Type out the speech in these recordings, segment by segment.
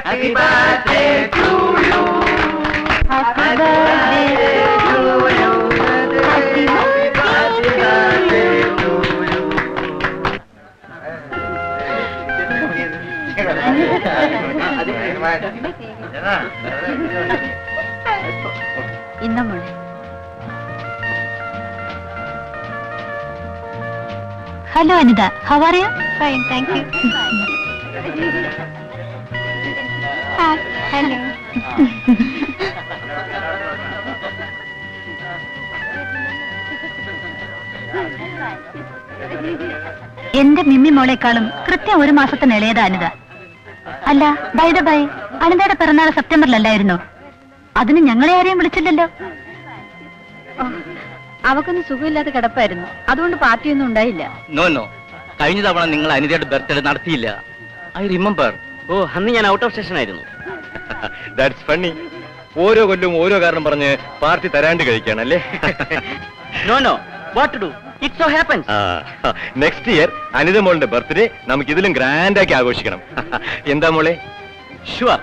Happy birthday to you. Happy birthday to you. Happy birthday to you. ഇന്ന മോളെ. Hello Anita, how are you? Fine, thank you. Hello. എന്റെ മിമ്മി മോളെക്കാളും കൃത്യം 1 മാസത്തിന് ഇളയതാ അനിത. അല്ല, ബൈ ദ ബൈ, അനിതയുടെ പിറന്നാൾ സെപ്റ്റംബറിലല്ലായിരുന്നോ? അതിന് ഞങ്ങളെ ആരെയും വിളിച്ചില്ലല്ലോ. അവക്കൊന്ന് സുഖമില്ലാതെ കിടപ്പായിരുന്നു, അതുകൊണ്ട് പാർട്ടിയൊന്നും ഉണ്ടായില്ല. നോ നോ, കഴിഞ്ഞ തവണ നിങ്ങൾ അനിതയുടെ ബർത്ത്ഡേ നടത്തിയില്ല. I remember. ഓ, അന്ന് ഞാൻ ഔട്ട് ഓഫ് സ്റ്റേഷൻ ആയിരുന്നു. That's funny. ഓരോ കൊല്ലവും ഓരോ കാരണം പറഞ്ഞ് പാർട്ടി തരാണ്ട് കഴിക്കാണല്ലേ? No no, what to do, it so happens. Next year Anitha മോളുടെ ബർത്ത്ഡേ നമുക്ക് ഇതിലും ഗ്രാൻഡ് ആക്കി ആഘോഷിക്കണം. എന്താ മോളെ? ഷുവർ.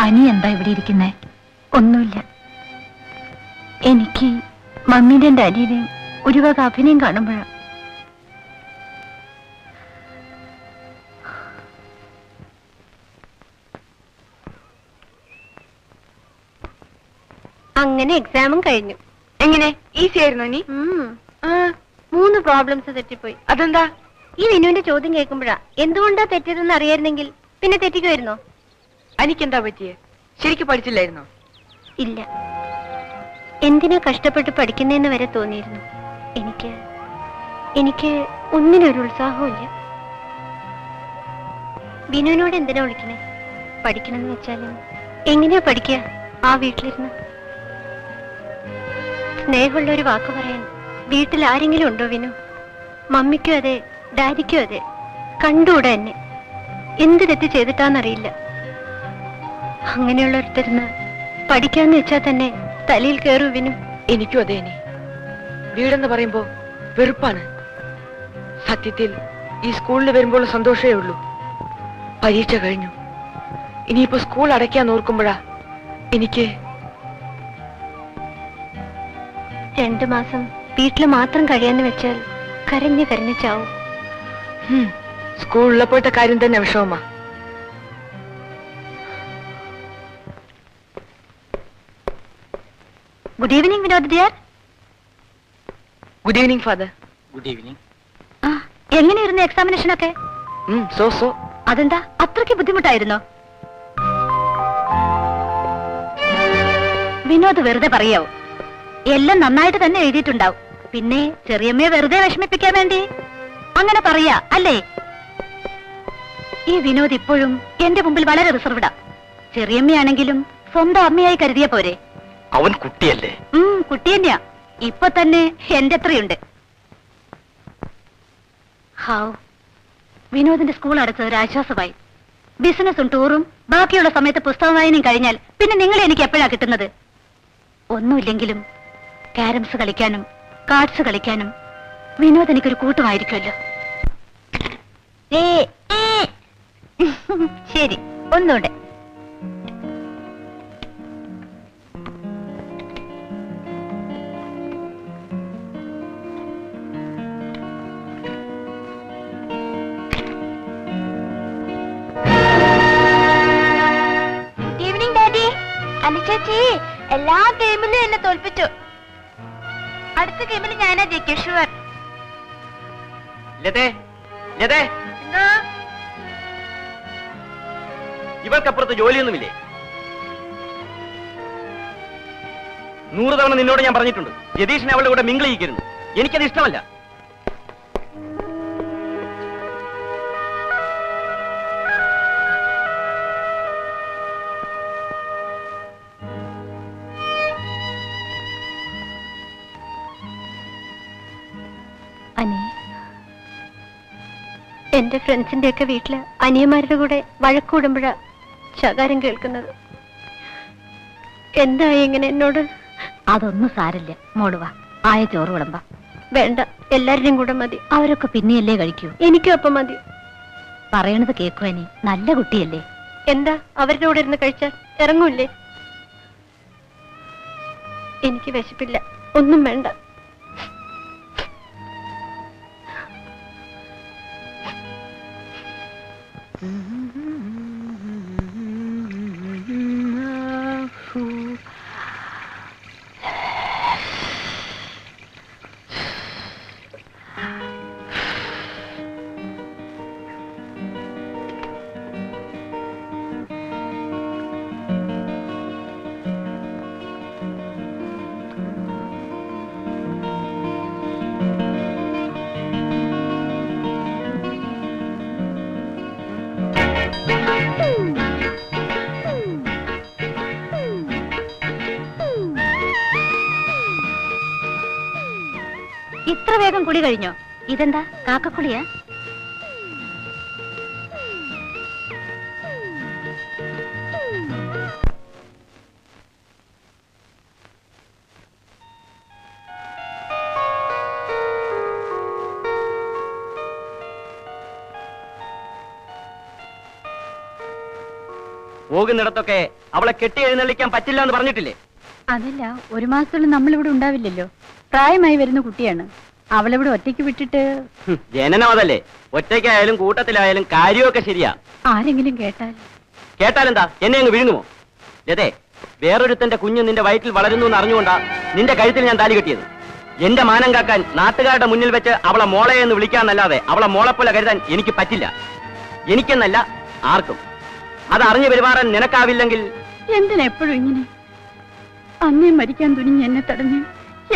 അനി എന്താ ഇവിടെ ഇരിക്കുന്നേ? ഒന്നുമില്ല. എനിക്ക് മമ്മീന്റെ അനിയനെയും ഒരു വക അഭിനയം കാണുമ്പോഴാ. അങ്ങനെ എക്സാമും കഴിഞ്ഞു. എങ്ങനെ? ഈസി ആയിരുന്നു നീ? 3 പ്രോബ്ലംസ് തെറ്റിപ്പോയി. അതെന്താ? ഈ വിനുവിന്റെ ചോദ്യം കേൾക്കുമ്പോഴാ എന്തുകൊണ്ടാ തെറ്റിയതെന്ന് അറിയായിരുന്നെങ്കിൽ പിന്നെ തെറ്റിക്കുമായിരുന്നോ? എനിക്കെന്താ പറ്റിയേ? ശരിക്കും പഠിച്ചില്ലായിരുന്നോ? ഇല്ല, എന്തിനാ കഷ്ടപ്പെട്ട് പഠിക്കുന്നതെന്ന് വരെ തോന്നിയിരുന്നു. എനിക്ക് ഒന്നിനൊരു ഉത്സാഹമില്ല. വിനുവിനോട് എന്തിനാ വിളിക്കണേ? പഠിക്കണമെന്ന് വെച്ചാലും എങ്ങനെയാ പഠിക്കുക ആ വീട്ടിലിരുന്ന്? സ്നേഹമുള്ള ഒരു വാക്ക് പറയാൻ വീട്ടിൽ ആരെങ്കിലും ഉണ്ടോ വിനു? മമ്മിക്കും അതെ, ഡാഡിക്കും അതെ. കണ്ടുകൂടെ എന്നെ? എന്ത് തെറ്റ് ചെയ്തിട്ടാന്നറിയില്ല. അങ്ങനെയുള്ളൊരുത്തരുന്ന് പഠിക്കാന്ന് വെച്ചാൽ തന്നെ തലയിൽ കയറൂ വിനു. എനിക്കും അതെ. ഇനി വീടെന്ന് പറയുമ്പോ വെറുപ്പാണ്. സത്യത്തിൽ ഈ സ്കൂളിൽ വരുമ്പോൾ സന്തോഷമേ ഉള്ളൂ. പരീക്ഷ കഴിഞ്ഞു, ഇനിയിപ്പോ സ്കൂൾ അടയ്ക്കാൻ ഓർക്കുമ്പോഴാ എനിക്ക് 2 മാസം വീട്ടിൽ മാത്രം കഴിയാന്ന് വെച്ചാൽ കരഞ്ഞു കരഞ്ഞു ചാവും. സ്കൂളിലപ്പോഴത്തെ കാര്യം തന്നെ വിഷമമാ. Good evening Vinod dear. Good evening father. Good evening. എങ്ങനെയായിരുന്നു എക്സാമിനേഷനൊക്കെ? സോ അതെന്താ അത്രയ്ക്ക് ബുദ്ധിമുട്ടായിരുന്നോ? വിനോദ് വെറുതെ പറയാവൂ. എല്ലാം നന്നായിട്ട് തന്നെ എഴുതിയിട്ടുണ്ടാവും. പിന്നെ ചെറിയമ്മയെ വെറുതെ വിഷമിപ്പിക്കാൻ വേണ്ടി അങ്ങനെ പറയാ അല്ലേ? ഈ വിനോദ് ഇപ്പോഴും എന്റെ മുമ്പിൽ വളരെ റിസർവ്ഡാ. ചെറിയമ്മയാണെങ്കിലും സ്വന്തം അമ്മയായി കരുതിയ പോരെ? അവൻ കുട്ടിയല്ലേ? കുട്ടി തന്നെയാ. ഇപ്പൊ തന്നെ എന്റെ എത്രയുണ്ട്. ഹാവ്, വിനോദിന്റെ സ്കൂൾ അടച്ചത് ഒരു ആശ്വാസമായി. ബിസിനസ്സും ടൂറും ബാക്കിയുള്ള സമയത്ത് പുസ്തക വായനയും കഴിഞ്ഞാൽ പിന്നെ നിങ്ങളെ എനിക്ക് എപ്പോഴാ കിട്ടുന്നത്? ഒന്നുമില്ലെങ്കിലും ക്യാരംസ് കളിക്കാനും കാർഡ്സ് കളിക്കാനും വിനോദ് എനിക്കൊരു കൂട്ടുമായിരിക്കുമല്ലോ. ശരി, ഒന്നുകൂടെ. Evening daddy. അനുചേച്ചി എല്ലാ ഗെയിമിലും എന്നെ തോൽപ്പിച്ചു. അടുത്ത ഗെയിമിൽ ഞാനാ ജയിക്കും, ഷുവർ. ഇവർക്കപ്പുറത്ത് ജോലിയൊന്നുമില്ലേ? 100 തവണ നിന്നോട് ഞാൻ പറഞ്ഞിട്ടുണ്ട്, ജതീഷിനെ അവളുടെ കൂടെ മിങ്കിൾ ചെയ്യിക്കരുത്. എനിക്കത് ഇഷ്ടമല്ല. എന്റെ ഫ്രണ്ട്സിന്റെ ഒക്കെ വീട്ടില് അനിയന്മാരുടെ കൂടെ വഴക്കൂടുമ്പോഴാ ശകാരം കേൾക്കുന്നത്. എന്തായി ഇങ്ങനെ എന്നോട്? അതൊന്നും സാരില്ല, മോളുവാ, ആയ ചോറ് വിളമ്പ. വേണ്ട, എല്ലാവരുടെയും കൂടെ മതി. അവരൊക്കെ പിന്നെയല്ലേ കഴിക്കൂ. എനിക്കും അപ്പം മതി. പറയണത് കേക്കുവാനി, നല്ല കുട്ടിയല്ലേ. എന്താ അവരുടെ കൂടെ ഇരുന്ന് കഴിച്ചാൽ ഇറങ്ങൂല്ലേ? എനിക്ക് വിശപ്പില്ല, ഒന്നും വേണ്ട. ഇത്ര വേഗം കുളി കഴിഞ്ഞോ? ഇതെന്താ കാക്കക്കുളിയാ? പോകുന്നിടത്തൊക്കെ അവളെ കെട്ടി എഴുന്നള്ളിക്കാൻ പറ്റില്ല എന്ന് പറഞ്ഞിട്ടില്ലേ? അതല്ല, ഒരു മാസത്തോളം നമ്മളിവിടെ ഉണ്ടാവില്ലല്ലോ. പ്രായമായി വരുന്ന കുട്ടിയാണ്. അവളിവിടെ ഒറ്റയ്ക്ക് വിട്ടിട്ട് ജനനം അതല്ലേ. ഒറ്റയ്ക്കായാലും കൂട്ടത്തിലായാലും കാര്യമൊക്കെ ശരിയാ. ആരെങ്കിലും കേട്ടാലെന്താ, എന്നെ അങ്ങ് വിഴുങ്ങുമോ? ലതേ, വേറൊരുത്തന്റെ കുഞ്ഞ് നിന്റെ വയറ്റിൽ വളരുന്നു എന്ന് അറിഞ്ഞുകൊണ്ടാ നിന്റെ കഴുത്തിൽ ഞാൻ താലി കെട്ടിയത്. എന്റെ മാനം കാക്കാൻ നാട്ടുകാരുടെ മുന്നിൽ വെച്ച് അവളെ മോളെ എന്ന് വിളിക്കാന്നല്ലാതെ അവളെ മോളെപ്പോലെ കരുതാൻ എനിക്ക് പറ്റില്ല. എനിക്കെന്നല്ല, ആർക്കും. അത് അറിഞ്ഞു പെരുമാറാൻ നിനക്കാവില്ലെങ്കിൽ എന്തിനെപ്പോഴും ഇങ്ങനെ? അന്നേ മരിക്കാൻ തുനിഞ്ഞ് എന്നെ തടഞ്ഞ്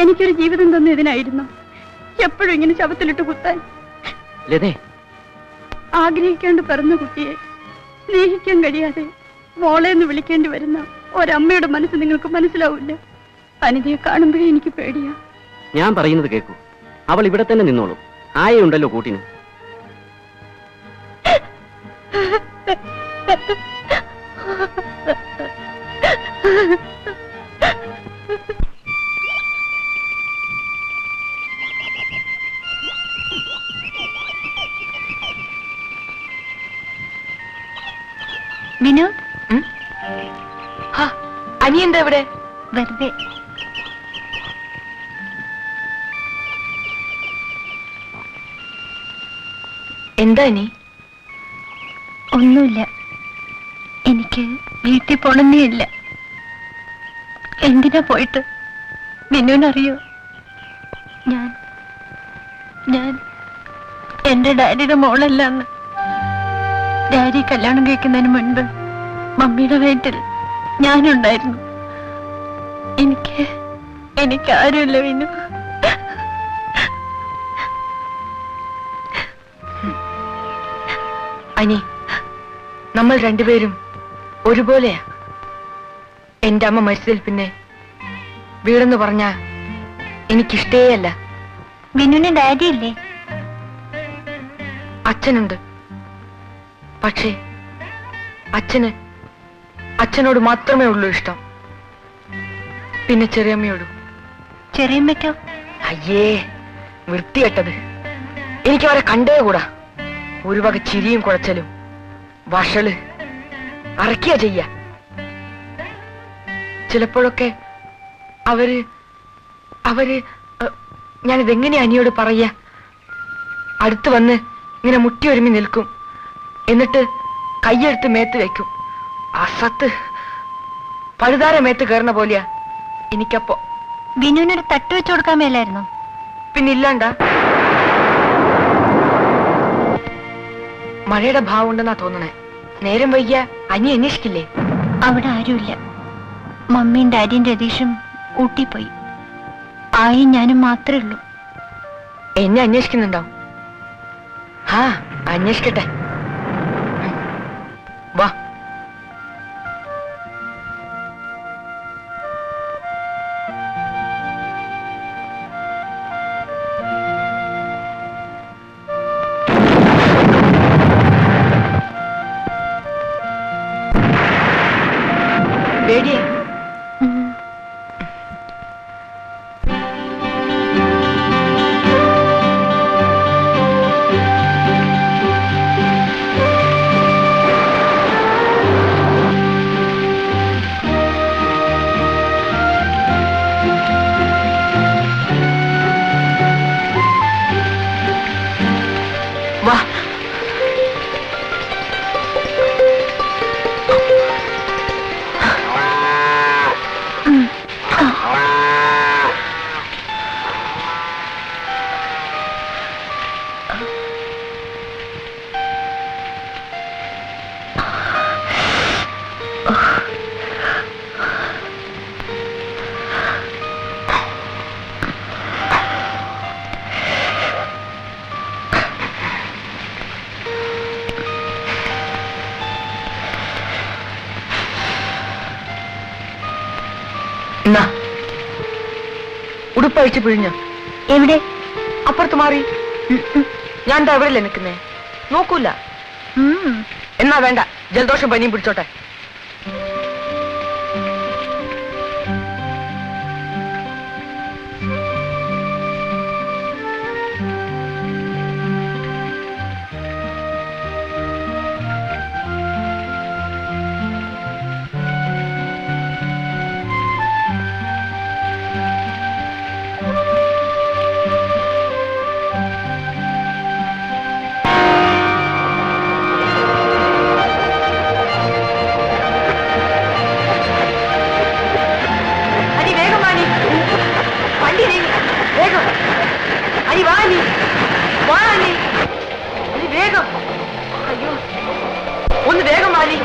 എനിക്കൊരു ജീവിതം തന്നതിനായിരുന്നു എപ്പോഴും ഇങ്ങനെ ശവത്തിലിട്ട് കുത്താൻ. ലതേ, ആഗ്രഹിക്കാണ്ട് പിറന്ന കുട്ടിയെ സ്നേഹിക്കാൻ കഴിയാതെ മോളെന്ന് വിളിക്കേണ്ടി വരുന്ന ഒരമ്മയുടെ മനസ്സ് നിങ്ങൾക്ക് മനസ്സിലാവില്ല. അനിതയെ കാണുമ്പോഴേ എനിക്ക് പേടിയാ. ഞാൻ പറയുന്നത് കേൾക്കൂ. അവൾ ഇവിടെ തന്നെ നിന്നോളൂ. ആയുണ്ടല്ലോ കൂട്ടിന്. വിനു, അനി എന്താ ഇവിടെ? വെറുതെ. എന്താ അനി? ഒന്നുമില്ല. എനിക്ക് വീട്ടിൽ പോണെന്നേ ഇല്ല. എന്തിനാ പോയിട്ട്? മിന്നുവിനറിയോ? ഞാൻ എന്റെ ഡാഡിയുടെ മോളല്ലാന്ന്. ഡാഡി കല്യാണം കഴിക്കുന്നതിന് മുൻപ് മമ്മിയുടെ വയറ്റിൽ ഞാനുണ്ടായിരുന്നു. എനിക്ക് ആരുമില്ല വിനു. അനി, നമ്മൾ രണ്ടുപേരും ഒരുപോലെയാ. എന്റെ അമ്മ മരിച്ചതിൽ പിന്നെ വീടെന്ന് പറഞ്ഞാ എനിക്കിഷ്ടേ അല്ല. വിനുവിന് ഡാഡി ഇല്ലേ? അച്ഛനുണ്ട്. പക്ഷേ അച്ഛനോട് മാത്രമേ ഉള്ളൂ ഇഷ്ടം. പിന്നെ ചെറിയമ്മയോടും. ചെറിയമ്മയ്ക്കോ? അയ്യേ, വൃത്തികെട്ടത്. എനിക്ക് അവരെ കണ്ടേ കൂടാ. ഒരു വക ചിരിയും കുഴച്ചലും വഷള് അറക്കിയ ചെയ്യ. ചിലപ്പോഴൊക്കെ അവര് ഞാനിതെങ്ങനെയാ അനിയോട് പറയാ? അടുത്ത് വന്ന് ഇങ്ങനെ മുട്ടി ഒരുമി നിൽക്കും. എന്നിട്ട് കൈയെടുത്ത് മേത്ത് വെക്കും. അസത്ത് പഴുതാര മേത്ത് കയറുന്ന പോലെയാ എനിക്കപ്പോ. വിനുവിനൊരു തട്ട് വെച്ചു കൊടുക്കാൻ മേലായിരുന്നോ? പിന്നില്ലാണ്ടാ. മഴയുടെ ഭാവം ഉണ്ടെന്നാ തോന്നണേ. നേരം വൈകിയ അനി അന്വേഷിക്കില്ലേ? അവിടെ ആരുമില്ല. മമ്മിയും ഡാഡിയും രതീഷും ഊട്ടിപ്പോയി. ആയും ഞാനും മാത്രമേ ഉള്ളൂ. എന്നെ അന്വേഷിക്കുന്നുണ്ടാവും. ആ, അന്വേഷിക്കട്ടെ. വാ. പേടിയാ. വാ. ഉടുപ്പഴിച്ച് പിഴിഞ്ഞ എവിടെ? അപ്പുറത്ത് മാറി. ഞാൻ എന്താ എവിടെയല്ലേ നിൽക്കുന്നേ? നോക്കൂല. എന്നാ വേണ്ട, ജലദോഷം പനിയും പിടിച്ചോട്ടെ. ഒന്ന് വേഗം വാലി.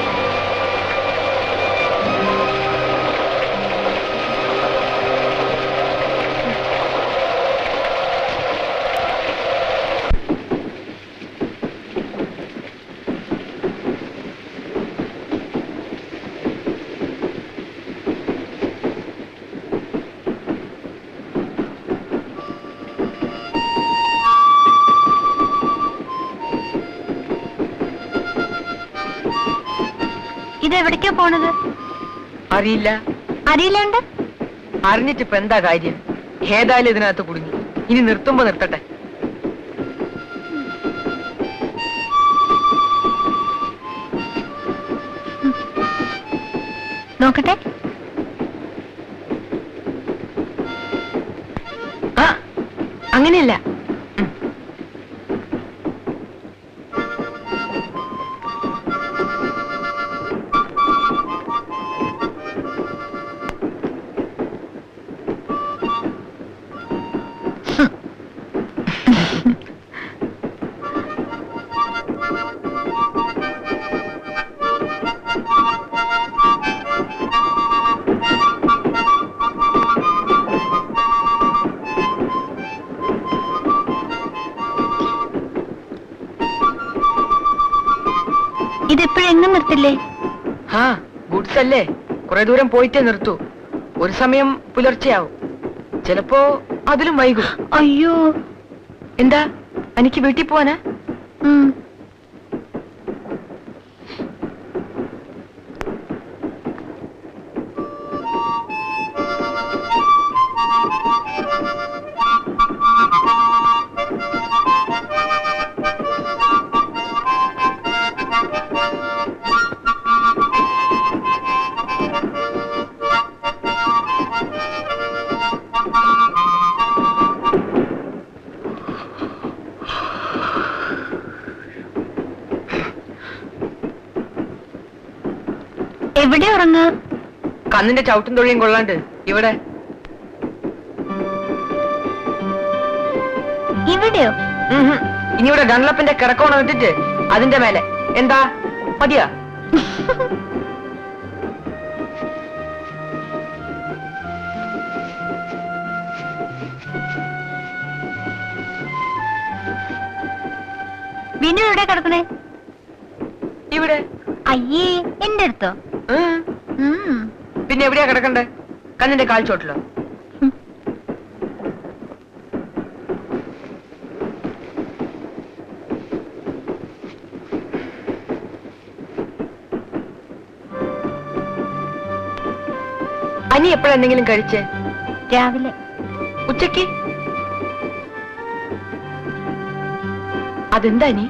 ഇതെവിടേക്കാ പോണത്? അറിയില്ല. അറിയില്ലാണ്ട് അറിഞ്ഞിട്ടിപ്പ എന്താ കാര്യം? ഏതായാലും ഇതിനകത്ത് കുടുങ്ങി. ഇനി നിർത്തുമ്പോ നിർത്തട്ടെ. നോക്കട്ടെ. ആ, അങ്ങനെയല്ല. ഇതെപ്പോഴെങ്ങും നിർത്തില്ലേ? ആ, ഗുഡ്സ് അല്ലേ, കുറെ ദൂരം പോയിട്ടേ നിർത്തൂ. ഒരു സമയം പുലർച്ചെയാവും, ചിലപ്പോ അതിലും വൈകും. അയ്യോ, എന്താ എനിക്ക് വീട്ടിൽ പോവാനാ? എവിടെ ഉറങ്ങ? കന്നിന്റെ ചവിട്ടും തൊഴിയും കൊള്ളാണ്ട് ഇവിടെ. ഇവിടെയോ? ഇനി ഇവിടെ ഗൺലപ്പിന്റെ കിടക്കോണം ഇട്ടിട്ട് അതിന്റെ മേലെ. എന്താ മതിയാ? വിനു എവിടെ കിടക്കണേ? ഇവിടെ. അയ്യേ, എന്റെ അടുത്തോ? പിന്നെ എവിടെയാ കിടക്കണ്ടേ? കന്നിന്റെ കാൽച്ചോട്ടിലോ? അനി എപ്പോഴാ എന്തെങ്കിലും കഴിച്ചേ? രാവിലെ. ഉച്ചക്ക്? അതെന്താ അനി?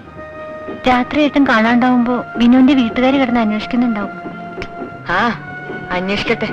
രാത്രിയായിട്ടും കാണാണ്ടാവുമ്പോ വിനുവിന്റെ വീട്ടുകാർ കിടന്ന് അന്വേഷിക്കുന്നുണ്ടാവും. ആ, അന്വേഷിക്കട്ടെ.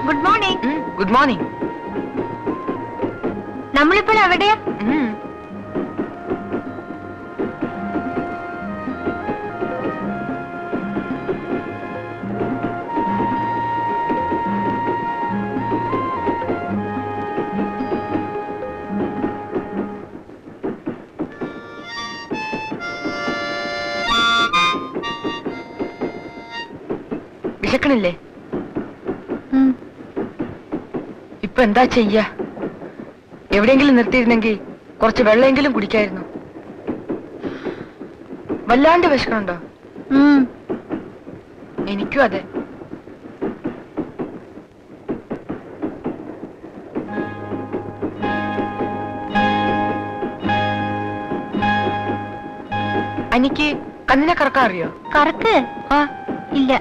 Good morning. Good morning. നമ്മളിപ്പോൾ എവിടെയാ? വിശക്കണില്ലേ? ഇപ്പൊ എന്താ ചെയ്യാ? എവിടെയെങ്കിലും നിർത്തിയിരുന്നെങ്കിൽ കുറച്ച് വെള്ളമെങ്കിലും കുടിക്കായിരുന്നു. വല്ലാണ്ട് വിശക്കണുണ്ടോ? എനിക്കും അതെ. അനിക്ക് കണ്ണിനെ കറക്കാൻ അറിയോ? കറക്ക്? ആ, ഇല്ല,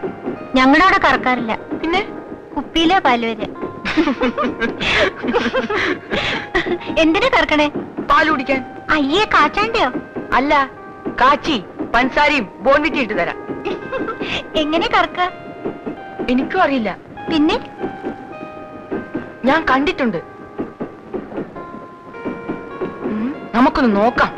ഞങ്ങളുടെ അവിടെ കറക്കാറില്ല. പിന്നെ കുപ്പിയിലെ പാല് വരെ. എന്തിനാ കറക്കണേ? പാല് കുടിക്കാൻ. അയ്യേ, കാച്ചാണ്ടയോ? അല്ല, കാച്ചി പഞ്ചസാരയും ബോൺവിറ്റി ഇട്ട് തരാം. എങ്ങനെ കറക്ക? എനിക്കും അറിയില്ല. പിന്നെ ഞാൻ കണ്ടിട്ടുണ്ട്. നമുക്കൊന്ന് നോക്കാം.